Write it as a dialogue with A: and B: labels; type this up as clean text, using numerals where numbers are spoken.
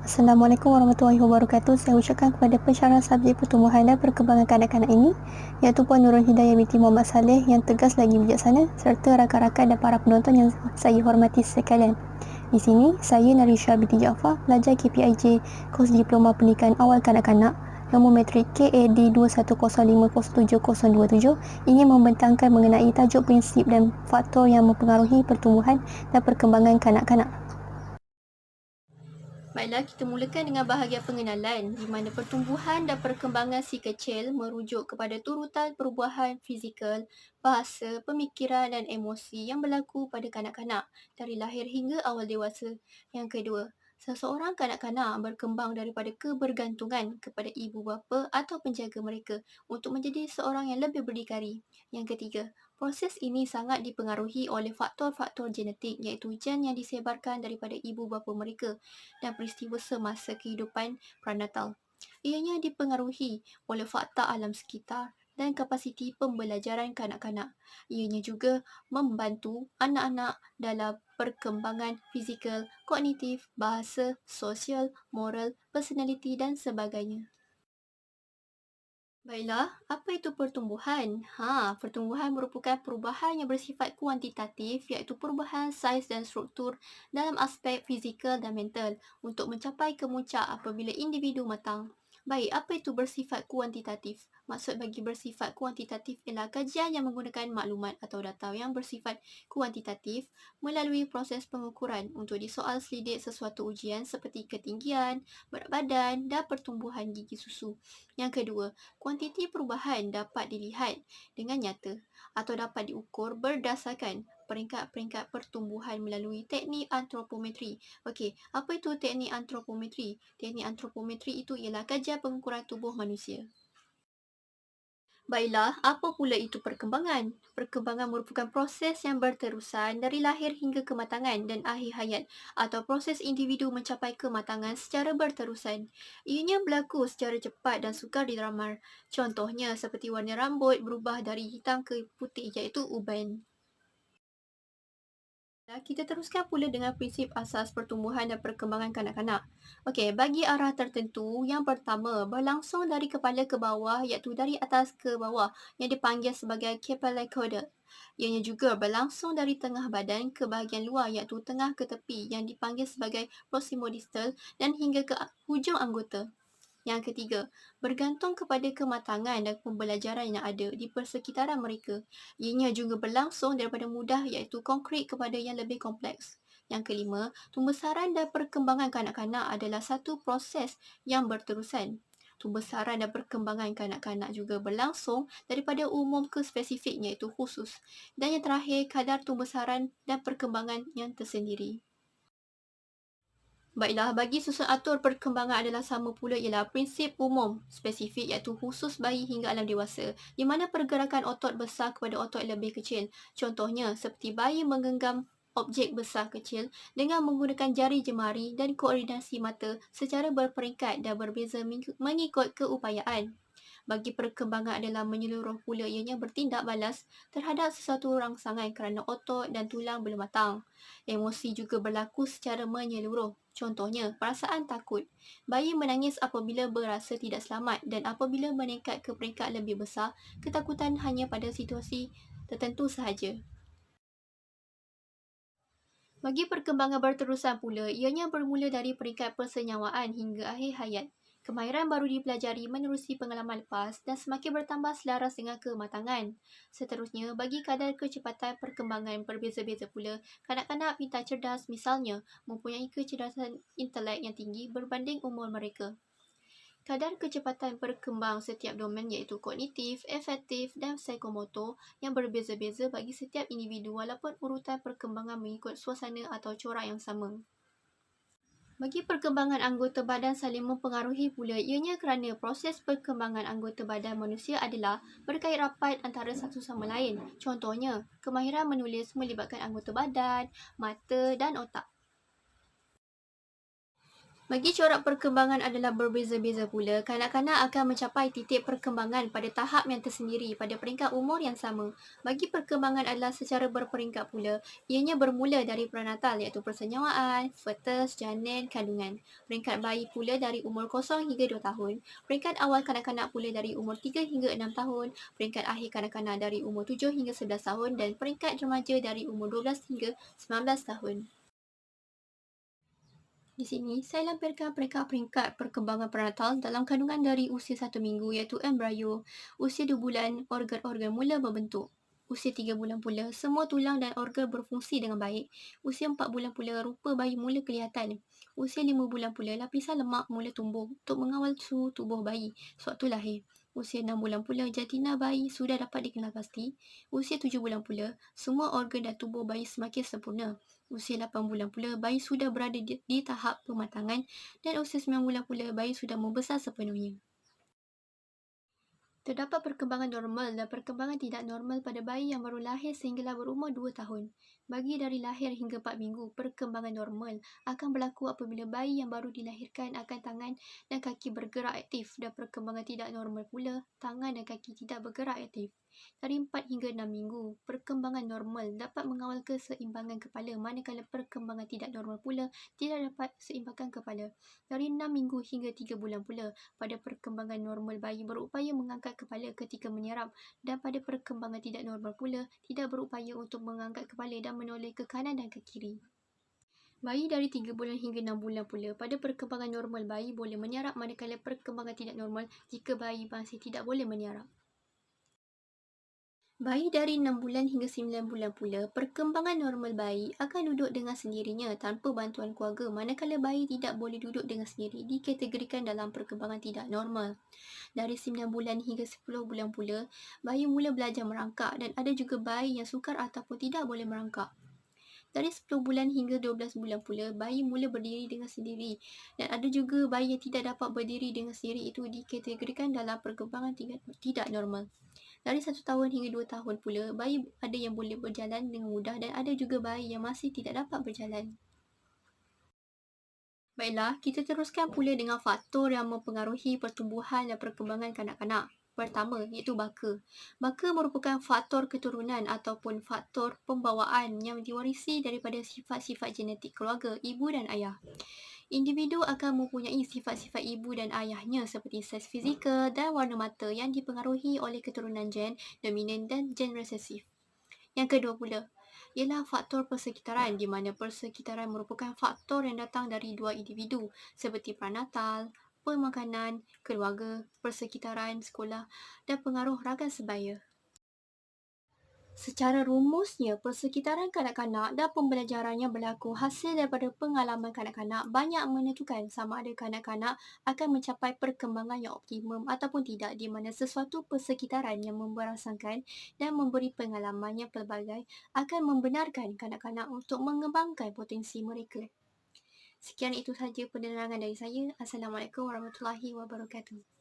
A: Assalamualaikum warahmatullahi wabarakatuh. Saya ucapkan kepada pensyarah subjek pertumbuhan dan perkembangan kanak-kanak ini, iaitu Puan Nurul Hidayah binti Muhammad Saleh yang tegas lagi bijaksana, serta rakan-rakan dan para penonton yang saya hormati sekalian. Di sini, saya Narisha binti Jaafar, pelajar KPIJ kos Diploma Pendidikan Awal Kanak-kanak nombor metrik KAD 21050727 ingin membentangkan mengenai tajuk prinsip dan faktor yang mempengaruhi pertumbuhan dan perkembangan kanak-kanak. Baiklah, kita mulakan dengan bahagian pengenalan di mana pertumbuhan dan perkembangan si kecil merujuk kepada turutan perubahan fizikal, bahasa, pemikiran dan emosi yang berlaku pada kanak-kanak dari lahir hingga awal dewasa. Yang kedua, seseorang kanak-kanak berkembang daripada kebergantungan kepada ibu bapa atau penjaga mereka untuk menjadi seorang yang lebih berdikari. Yang ketiga, proses ini sangat dipengaruhi oleh faktor-faktor genetik iaitu gen yang disebarkan daripada ibu bapa mereka dan peristiwa semasa kehidupan pranatal. Ianya dipengaruhi oleh fakta alam sekitar dan kapasiti pembelajaran kanak-kanak. Ianya juga membantu anak-anak dalam perkembangan fizikal, kognitif, bahasa, sosial, moral, personaliti dan sebagainya. Baiklah, apa itu pertumbuhan? Pertumbuhan merupakan perubahan yang bersifat kuantitatif iaitu perubahan saiz dan struktur dalam aspek fizikal dan mental untuk mencapai kemuncak apabila individu matang. Baik, apa itu bersifat kuantitatif? Maksud bagi bersifat kuantitatif ialah kajian yang menggunakan maklumat atau data yang bersifat kuantitatif melalui proses pengukuran untuk disoal selidik sesuatu ujian seperti ketinggian, berat badan dan pertumbuhan gigi susu. Yang kedua, kuantiti perubahan dapat dilihat dengan nyata atau dapat diukur berdasarkan peringkat-peringkat pertumbuhan melalui teknik antropometri. Okey, apa itu teknik antropometri? Teknik antropometri itu ialah kajian pengukuran tubuh manusia. Baiklah, apa pula itu perkembangan? Perkembangan merupakan proses yang berterusan dari lahir hingga kematangan dan akhir hayat atau proses individu mencapai kematangan secara berterusan. Ianya berlaku secara cepat dan sukar diramar. Contohnya seperti warna rambut berubah dari hitam ke putih iaitu uban. Kita teruskan pula dengan prinsip asas pertumbuhan dan perkembangan kanak-kanak. Okey, bagi arah tertentu, yang pertama berlangsung dari kepala ke bawah iaitu dari atas ke bawah yang dipanggil sebagai cephalocaudal. Ianya juga berlangsung dari tengah badan ke bahagian luar iaitu tengah ke tepi yang dipanggil sebagai proximodistal dan hingga ke hujung anggota. Yang ketiga, bergantung kepada kematangan dan pembelajaran yang ada di persekitaran mereka. Ianya juga berlangsung daripada mudah iaitu konkret kepada yang lebih kompleks. Yang kelima, pembesaran dan perkembangan kanak-kanak adalah satu proses yang berterusan. Pembesaran dan perkembangan kanak-kanak juga berlangsung daripada umum ke spesifik iaitu khusus. Dan yang terakhir, kadar pembesaran dan perkembangan yang tersendiri. Baiklah, bagi susun atur perkembangan adalah sama pula ialah prinsip umum spesifik iaitu khusus bayi hingga alam dewasa di mana pergerakan otot besar kepada otot lebih kecil. Contohnya seperti bayi menggenggam objek besar kecil dengan menggunakan jari jemari dan koordinasi mata secara berperingkat dan berbeza mengikut keupayaan. Bagi perkembangan adalah menyeluruh pula ianya bertindak balas terhadap sesuatu rangsangan kerana otot dan tulang belum matang. Emosi juga berlaku secara menyeluruh. Contohnya, perasaan takut. Bayi menangis apabila berasa tidak selamat dan apabila meningkat ke peringkat lebih besar, ketakutan hanya pada situasi tertentu sahaja. Bagi perkembangan berterusan pula, ianya bermula dari peringkat persenyawaan hingga akhir hayat. Kemahiran baru dipelajari menerusi pengalaman lepas dan semakin bertambah selaras dengan kematangan. Seterusnya, bagi kadar kecepatan perkembangan berbeza-beza pula, kanak-kanak pintar cerdas misalnya mempunyai kecerdasan intelek yang tinggi berbanding umur mereka. Kadar kecepatan berkembang setiap domen iaitu kognitif, afektif dan psikomotor yang berbeza-beza bagi setiap individu walaupun urutan perkembangan mengikut suasana atau corak yang sama. Bagi perkembangan anggota badan saling mempengaruhi pula ianya kerana proses perkembangan anggota badan manusia adalah berkait rapat antara satu sama lain. Contohnya, kemahiran menulis melibatkan anggota badan, mata dan otak. Bagi corak perkembangan adalah berbeza-beza pula. Kanak-kanak akan mencapai titik perkembangan pada tahap yang tersendiri pada peringkat umur yang sama. Bagi perkembangan adalah secara berperingkat pula. Ianya bermula dari pranatal iaitu persenyawaan, fetus, janin, kandungan. Peringkat bayi pula dari umur 0 hingga 2 tahun. Peringkat awal kanak-kanak pula dari umur 3 hingga 6 tahun. Peringkat akhir kanak-kanak dari umur 7 hingga 11 tahun dan peringkat remaja dari umur 12 hingga 19 tahun. Di sini, saya lampirkan peringkat-peringkat perkembangan prenatal dalam kandungan dari usia 1 minggu iaitu embrio, usia 2 bulan, organ-organ mula membentuk. Usia 3 bulan pula, semua tulang dan organ berfungsi dengan baik. Usia 4 bulan pula, rupa bayi mula kelihatan. Usia 5 bulan pula, lapisan lemak mula tumbuh untuk mengawal suhu tubuh bayi sewaktu lahir. Usia 6 bulan pula, jantina bayi sudah dapat dikenal pasti. Usia 7 bulan pula, semua organ dan tubuh bayi semakin sempurna. Usia 8 bulan pula, bayi sudah berada di tahap pematangan dan usia 9 bulan pula, bayi sudah membesar sepenuhnya. Terdapat perkembangan normal dan perkembangan tidak normal pada bayi yang baru lahir sehinggalah berumur 2 tahun. Bagi dari lahir hingga 4 minggu, perkembangan normal akan berlaku apabila bayi yang baru dilahirkan akan tangan dan kaki bergerak aktif dan perkembangan tidak normal pula, tangan dan kaki tidak bergerak aktif. Dari 4 hingga 6 minggu, perkembangan normal dapat mengawal keseimbangan kepala manakala perkembangan tidak normal pula tidak dapat seimbangkan kepala. Dari 6 minggu hingga 3 bulan pula, pada perkembangan normal bayi berupaya mengangkat kepala ketika menyerap dan pada perkembangan tidak normal pula tidak berupaya untuk mengangkat kepala dan menoleh ke kanan dan ke kiri. Bayi dari 3 bulan hingga 6 bulan pula, pada perkembangan normal bayi boleh menyarap manakala perkembangan tidak normal jika bayi masih tidak boleh menyarap. Bayi dari 6 bulan hingga 9 bulan pula, perkembangan normal bayi akan duduk dengan sendirinya tanpa bantuan keluarga manakala bayi tidak boleh duduk dengan sendiri dikategorikan dalam perkembangan tidak normal. Dari 9 bulan hingga 10 bulan pula, bayi mula belajar merangkak dan ada juga bayi yang sukar ataupun tidak boleh merangkak. Dari 10 bulan hingga 12 bulan pula, bayi mula berdiri dengan sendiri dan ada juga bayi yang tidak dapat berdiri dengan sendiri itu dikategorikan dalam perkembangan tidak normal. Dari 1 tahun hingga 2 tahun pula, bayi ada yang boleh berjalan dengan mudah dan ada juga bayi yang masih tidak dapat berjalan. Baiklah, kita teruskan pula dengan faktor yang mempengaruhi pertumbuhan dan perkembangan kanak-kanak. Pertama, iaitu baka. Baka merupakan faktor keturunan ataupun faktor pembawaan yang diwarisi daripada sifat-sifat genetik keluarga, ibu dan ayah. Individu akan mempunyai sifat-sifat ibu dan ayahnya seperti saiz fizikal dan warna mata yang dipengaruhi oleh keturunan gen dominan dan gen resesif. Yang kedua pula ialah faktor persekitaran di mana persekitaran merupakan faktor yang datang dari dua individu seperti pranatal, pemakanan, keluarga, persekitaran, sekolah dan pengaruh rakan sebaya. Secara rumusnya, persekitaran kanak-kanak dan pembelajaran yang berlaku hasil daripada pengalaman kanak-kanak banyak menentukan sama ada kanak-kanak akan mencapai perkembangan yang optimum ataupun tidak di mana sesuatu persekitaran yang memberasakan dan memberi pengalaman yang pelbagai akan membenarkan kanak-kanak untuk mengembangkan potensi mereka. Sekian itu sahaja penerangan dari saya. Assalamualaikum warahmatullahi wabarakatuh.